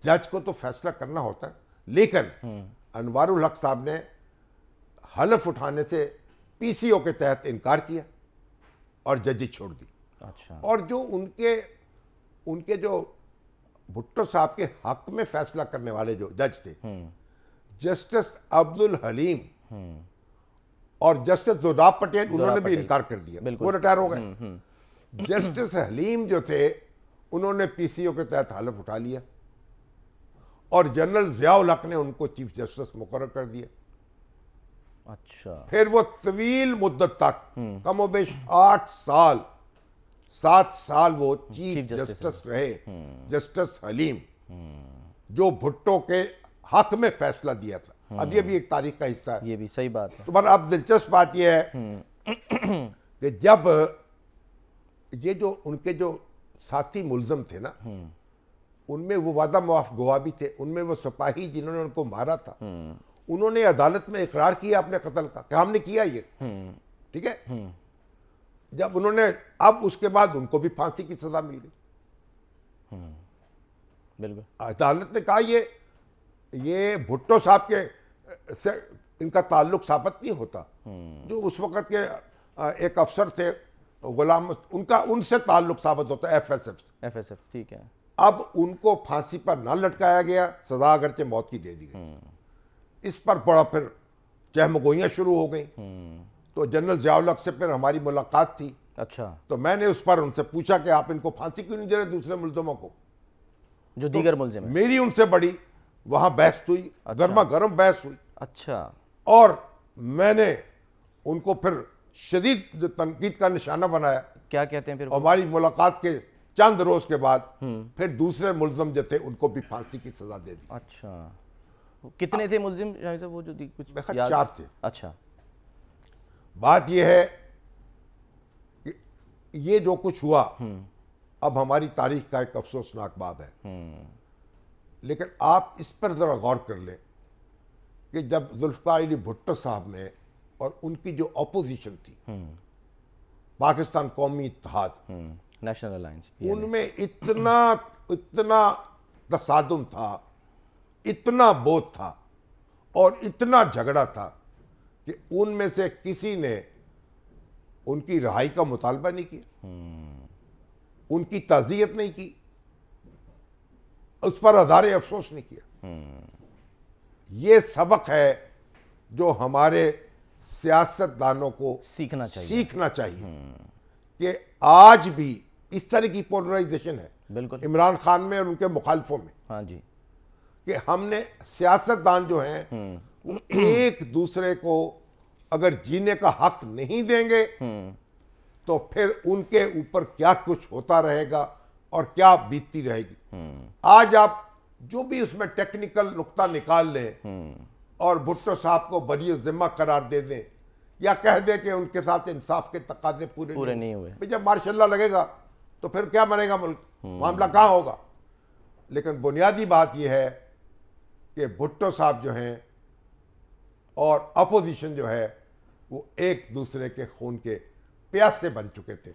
جج کو تو فیصلہ کرنا ہوتا ہے، لیکن انوار الحق صاحب نے حلف اٹھانے سے پی سی او کے تحت انکار کیا اور ججی چھوڑ دی. اچھا. اور جو ان کے جو بھٹو صاحب کے حق میں فیصلہ کرنے والے جو جج تھے، جسٹس عبد الحلیم اور جسٹس دوداب پٹیل، انہوں نے بھی انکار کر دیا، وہ ریٹائر ہو گئے. جسٹس حلیم جو تھے انہوں نے پی سی او کے تحت حلف اٹھا لیا اور جنرل ضیاء الحق نے ان کو چیف جسٹس مقرر کر دیا. اچھا. پھر وہ طویل مدت تک کم و بیش 7 سال وہ چیف جسٹس رہے، جسٹس حلیم، جو بھٹو کے حق میں فیصلہ دیا تھا. اب یہ بھی ایک تاریخ کا حصہ ہے. یہ بھی صحیح بات ہے. تو اب دلچسپ بات یہ ہے کہ جب یہ جو ان کے جو ساتھی ملزم تھے نا، ان میں وہ وعدہ معاف گواہ بھی تھے، ان میں وہ سپاہی جنہوں نے ان کو مارا تھا، انہوں نے عدالت میں اقرار کیا اپنے قتل کا کہ ہم نے کیا یہ. ٹھیک ہے. جب انہوں نے اب اس کے بعد ان کو بھی پھانسی کی سزا مل گئی. بالکل. عدالت نے کہا یہ بھٹو صاحب کے سے ان کا تعلق ثابت نہیں ہوتا. جو اس وقت کے ایک افسر تھے غلام، ان سے تعلق ثابت ہوتا ہے، ایف ایس ایف. ٹھیک ہے. اب ان کو پھانسی پر نہ لٹکایا گیا، سزا اگرچہ موت کی دے دی گئی. اس پر بڑا پھر چہمگوئیاں شروع ہو گئیں. تو جنرل ضیاء الحق سے پھر ہماری ملاقات تھی. اچھا. تو میں نے اس پر ان سے پوچھا کہ آپ ان کو پھانسی کیوں نہیں دے رہے دوسرے ملزموں کو، جو دیگر ملزم ہیں. میری ان سے بڑی وہاں بحث ہوئی، گرما گرم بحث ہوئی. اچھا. اور میں نے ان کو پھر شدید تنقید کا نشانہ بنایا. کیا کہتے ہیں پھر؟ ہماری ملاقات کے چند روز کے بعد پھر دوسرے ملزم جو تھے ان کو بھی پھانسی کی سزا دے دی. اچھا. کتنے تھے ملزم شاہد صاحب وہ جو کچھ؟ 4 تھے. اچھا. بات یہ ہے کہ یہ جو کچھ ہوا اب ہماری تاریخ کا ایک افسوسناک باب ہے. لیکن آپ اس پر ذرا غور کر لیں کہ جب ذوالفقار علی بھٹو صاحب نے اور ان کی جو اپوزیشن تھی، پاکستان قومی اتحاد، نیشنل الائنس، ان میں اتنا تصادم تھا، اتنا بوت تھا اور اتنا جھگڑا تھا کہ ان میں سے کسی نے ان کی رہائی کا مطالبہ نہیں کیا، ان کی تعزیت نہیں کی، اس پر اظہار افسوس نہیں کیا. یہ سبق ہے جو ہمارے سیاست دانوں کو سیکھنا چاہیے کہ آج بھی اس طرح کی پولرائزیشن ہے بالکل عمران خان میں اور ان کے مخالفوں میں. ہاں جی. کہ ہم نے سیاست دان جو ہیں وہ ایک دوسرے کو اگر جینے کا حق نہیں دیں گے تو پھر ان کے اوپر کیا کچھ ہوتا رہے گا اور کیا بیتتی رہے گی. آج آپ جو بھی اس میں ٹیکنیکل نقطہ نکال لیں اور بھٹو صاحب کو بری ذمہ قرار دے دیں یا کہہ دیں کہ ان کے ساتھ انصاف کے تقاضے پورے نہیں ہوئے، جب ماشاء اللہ لگے گا تو پھر کیا بنے گا ملک، معاملہ کہاں ہوگا. لیکن بنیادی بات یہ ہے کہ بھٹو صاحب جو ہیں اور اپوزیشن جو ہے وہ ایک دوسرے کے خون کے پیاسے بن چکے تھے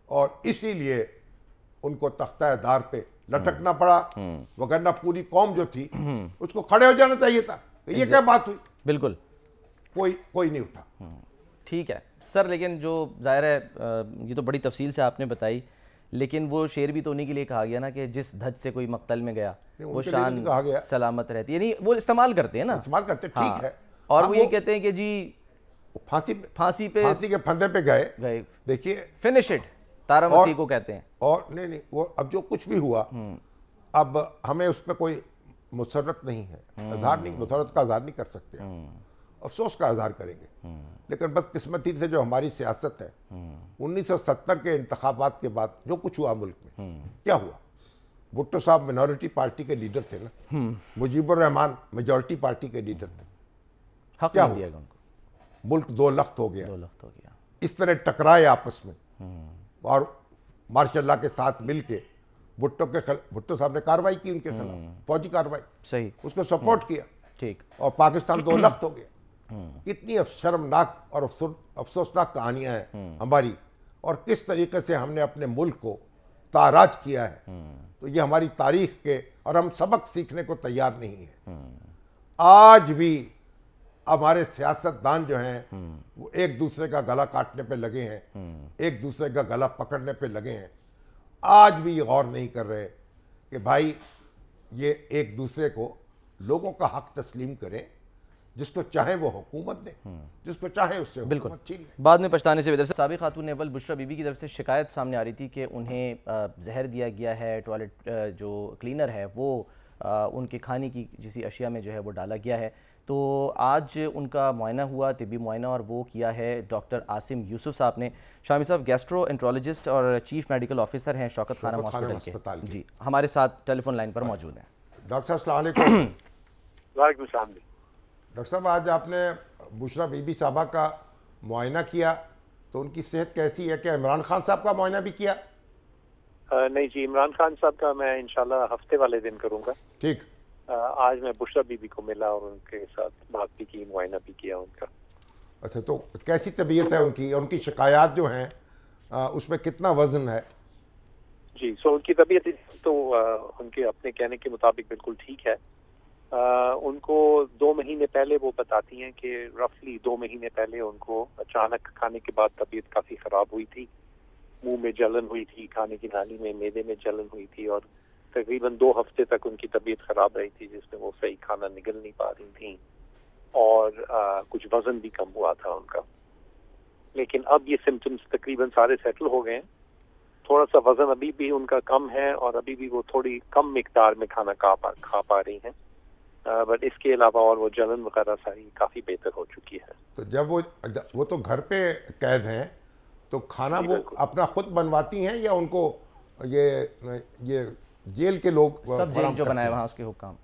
اور اسی لیے ان کو تختہ دار پہ لٹکنا پڑا، وگرنہ پوری قوم جو تھی اس کو کھڑے ہو جانا چاہیے تھا. یہ کیا بات ہوئی؟ بالکل کوئی نہیں اٹھا. ٹھیک ہے سر. لیکن جو ظاہر ہے یہ تو بڑی تفصیل سے آپ نے بتائی، لیکن وہ شعر بھی تو انہی کے لیے کہا گیا نا کہ جس دھج سے کوئی مقتل میں گیا وہ شان سلامت رہتی، یعنی وہ استعمال کرتے ہیں نا، استعمال کرتے. ٹھیک ہے. اور وہ یہ کہتے ہیں کہ جی پھانسی کے پھندے پہ گئے. دیکھیے فنش اٹ، تارا مسیح کو کہتے ہیں. اور نہیں وہ اب جو کچھ بھی ہوا اب ہمیں اس پہ کوئی مسرت نہیں ہے، مسرت کا اظہار نہیں کر سکتے، افسوس کا اظہار کریں گے. لیکن بس قسمتی سے جو ہماری سیاست ہے 1970 کے انتخابات کے بعد جو کچھ ہوا ملک میں، کیا ہوا؟ بھٹو صاحب مینورٹی پارٹی کے لیڈر تھے نا، مجیب الرحمان میجورٹی پارٹی کے لیڈر تھے. حق نہیں دیا گیا ان کو، ملک 2 لخت ہو گیا. اس طرح ٹکرائے آپس میں اور ماشاء اللہ کے ساتھ مل کے بھٹو صاحب نے کاروائی کی ان کے خلاف، فوجی کاروائی، صحیح، اس کو سپورٹ کیا. ٹھیک. اور پاکستان 2 لخت ہو گیا. کتنی شرمناک اور افسوسناک کہانیاں ہیں ہماری، اور کس طریقے سے ہم نے اپنے ملک کو تاراج کیا ہے، تو یہ ہماری تاریخ کے، اور ہم سبق سیکھنے کو تیار نہیں ہیں۔ آج بھی ہمارے سیاستدان جو ہیں وہ ایک دوسرے کا گلا کاٹنے پہ لگے ہیں، ایک دوسرے کا گلا پکڑنے پہ لگے ہیں، آج بھی یہ غور نہیں کر رہے کہ بھائی یہ ایک دوسرے کو لوگوں کا حق تسلیم کریں، جس کو چاہیں وہ حکومت دیں، جس کو چاہیں اس سے حکومت چھین لیں۔ بعد میں پچھتانے سے بہتر۔ سابق خاتون اول بشریٰ بی بی کی طرف سے شکایت سامنے آ رہی تھی کہ انہیں زہر دیا گیا ہے، ٹوائلٹ جو کلینر ہے وہ ان کے کھانے کی جسی اشیاء میں جو ہے وہ ڈالا گیا ہے۔ تو آج ان کا معائنہ ہوا، طبی معائنہ، اور وہ کیا ہے ڈاکٹر عاصم یوسف صاحب نے۔ شامی صاحب گیسٹرو انٹرولوجسٹ اور چیف میڈیکل آفیسر ہیں شوکت خانم ہاسپٹل کے، جی ہمارے ساتھ ٹیلی فون لائن پر موجود ہیں۔ ڈاکٹر صاحب السلام علیکم۔ وعلیکم السلام۔ ڈاکٹر صاحب آج آپ نے بشریٰ بی بی صاحبہ کا معائنہ کیا، تو ان کی صحت کیسی ہے؟ کیا عمران خان صاحب کا معائنہ بھی کیا؟ نہیں جی، عمران خان صاحب کا میں انشاءاللہ ہفتے والے دن کروں گا۔ ٹھیک۔ آج میں بشریٰ بی بی کو ملا اور ان کے ساتھ بات بھی کی، معائنہ بھی کیا ان کا۔ اچھا، تو کیسی طبیعت ہے ان کی، اور ان کی شکایات جو ہیں اس میں کتنا وزن ہے؟ جی ان کی طبیعت تو ان کے اپنے کہنے کے مطابق بالکل ٹھیک ہے۔ ان کو 2 مہینے پہلے وہ بتاتی ہیں کہ رفلی 2 مہینے پہلے ان کو اچانک کھانے کے بعد طبیعت کافی خراب ہوئی تھی، منہ میں جلن ہوئی تھی، کھانے کی نالی میں، معدے میں جلن ہوئی تھی، اور تقریباً 2 ہفتے تک ان کی طبیعت خراب رہی تھی، جس میں وہ صحیح کھانا نگل نہیں پا رہی تھیں، اور کچھ وزن بھی کم ہوا تھا ان کا۔ لیکن اب یہ سمٹمز تقریباً سارے سیٹل ہو گئے ہیں۔ تھوڑا سا وزن ابھی بھی ان کا کم ہے، اور ابھی بھی وہ تھوڑی کم مقدار میں کھانا کھا پا رہی ہیں، بٹ اس کے علاوہ اور وہ جلن وغیرہ ساری کافی بہتر ہو چکی ہے۔ تو جب وہ تو گھر پہ قید ہیں، تو کھانا وہ اپنا خود بنواتی ہیں یا ان کو یہ جیل کے لوگ سب جیل جو بنائے وہاں اس کے حکام؟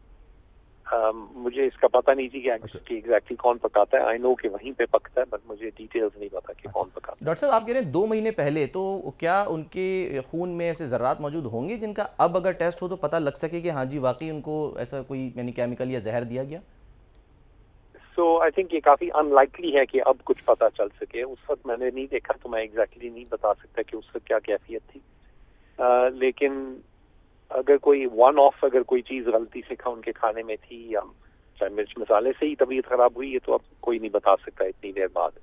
مجھے اس کا پتہ نہیں جی کہ ایگزیکٹلی کون پکاتا ہے۔ آئی نو کہ وہیں پہ پکتا ہے، بٹ مجھے ڈیٹیلز نہیں پتا کہ کون پکاتا ہے۔ ڈاکٹر صاحب آپ کہہ رہے ہیں 2 مہینے پہلے، تو کیا ان کے خون میں ایسے ذرات موجود ہوں گے جن کا اب اگر ٹیسٹ ہو تو پتہ لگ سکے کہ ہاں جی واقعی ان کو ایسا کوئی یعنی کیمیکل یا زہر دیا گیا؟ آئی تھنک یہ کافی ان لائکلی ہے کہ اب کچھ پتہ چل سکے۔ اس وقت میں نے نہیں دیکھا تو میں ایگزیکٹلی نہیں بتا سکتا کہ اس وقت کیا کیفیت تھی، لیکن اگر کوئی ون آف اگر کوئی چیز غلطی سے ان کے کھانے میں تھی، یا چاہے مرچ مسالے سے ہی طبیعت خراب ہوئی ہے، تو اب کوئی نہیں بتا سکتا اتنی دیر بعد۔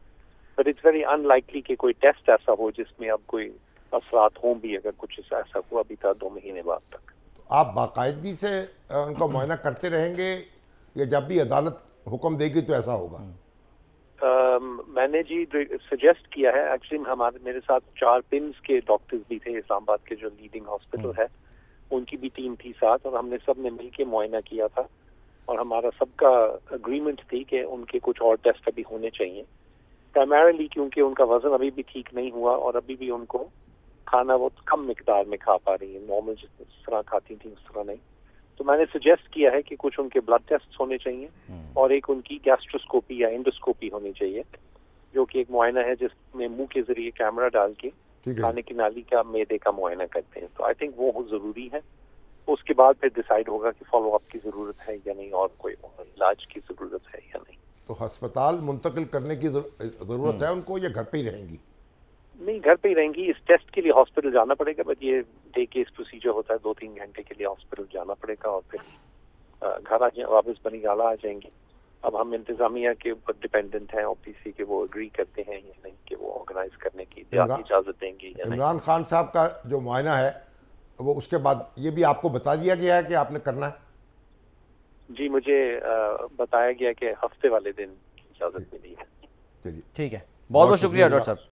But it's very unlikely کہ کوئی ٹیسٹ ایسا ہو جس میں اب کوئی اثرات ہوں بھی، اگر کچھ ایسا ہوا بھی تھا 2 مہینے بعد تک۔ تو آپ باقاعدگی سے ان کا معائنہ کرتے رہیں گے، یا جب بھی عدالت حکم دے گی تو ایسا ہوگا؟ میں نے جی سجیسٹ کیا ہے، ایکچولی میرے ساتھ 4 پمز کے ڈاکٹرز بھی تھے اسلام آباد کے جو لیڈنگ ہاسپٹل ہے، ان کی بھی ٹیم تھی ساتھ، اور ہم نے سب نے مل کے معائنہ کیا تھا، اور ہمارا سب کا اگریمنٹ تھی کہ ان کے کچھ اور ٹیسٹ ابھی ہونے چاہیے، پرائمرلی کیونکہ ان کا وزن ابھی بھی ٹھیک نہیں ہوا، اور ابھی بھی ان کو کھانا وہ کم مقدار میں کھا پا رہی ہیں، نارمل جس طرح کھاتی تھیں اس طرح نہیں۔ تو میں نے سجیسٹ کیا ہے کہ کچھ ان کے بلڈ ٹیسٹ ہونے چاہیے، اور ایک ان کی گیسٹروسکوپی یا انڈوسکوپی ہونی چاہیے، جو کہ ایک معائنہ ہے جس میں منہ کے ذریعے کیمرہ ڈال کے کھانے کی نالی کا، معدے کا معائنہ کرتے ہیں۔ تو آئی تھنک وہ ضروری ہے۔ اس کے بعد پھر ڈیسائیڈ ہوگا کہ فالو اپ کی ضرورت ہے یا نہیں، اور کوئی علاج کی ضرورت ہے یا نہیں۔ تو ہسپتال منتقل کرنے کی ضرورت ہے ان کو، یا گھر پہ ہی رہیں گی؟ نہیں، گھر پہ ہی رہیں گی۔ اس ٹیسٹ کے لیے ہاسپٹل جانا پڑے گا، بٹ یہ ڈے کیس پروسیجر ہوتا ہے، 2-3 گھنٹے کے لیے ہاسپٹل جانا پڑے گا، اور پھر گھر واپس بنی گالا آ جائیں گے۔ اب ہم انتظامیہ کے اوپر ڈیپینڈنٹ ہیں، او پی سی کے، وہ اگری کرتے ہیں یا نہیں کہ وہ آرگنائز کرنے کی اجازت دیں گے یا نہیں۔ عمران خان صاحب کا جو معائنہ ہے وہ اس کے بعد یہ بھی آپ کو بتا دیا گیا ہے کہ آپ نے کرنا ہے؟ جی مجھے بتایا گیا کہ ہفتے والے دن کی اجازت ملی ہے۔ چلیے ٹھیک ہے، بہت بہت شکریہ ڈاکٹر صاحب۔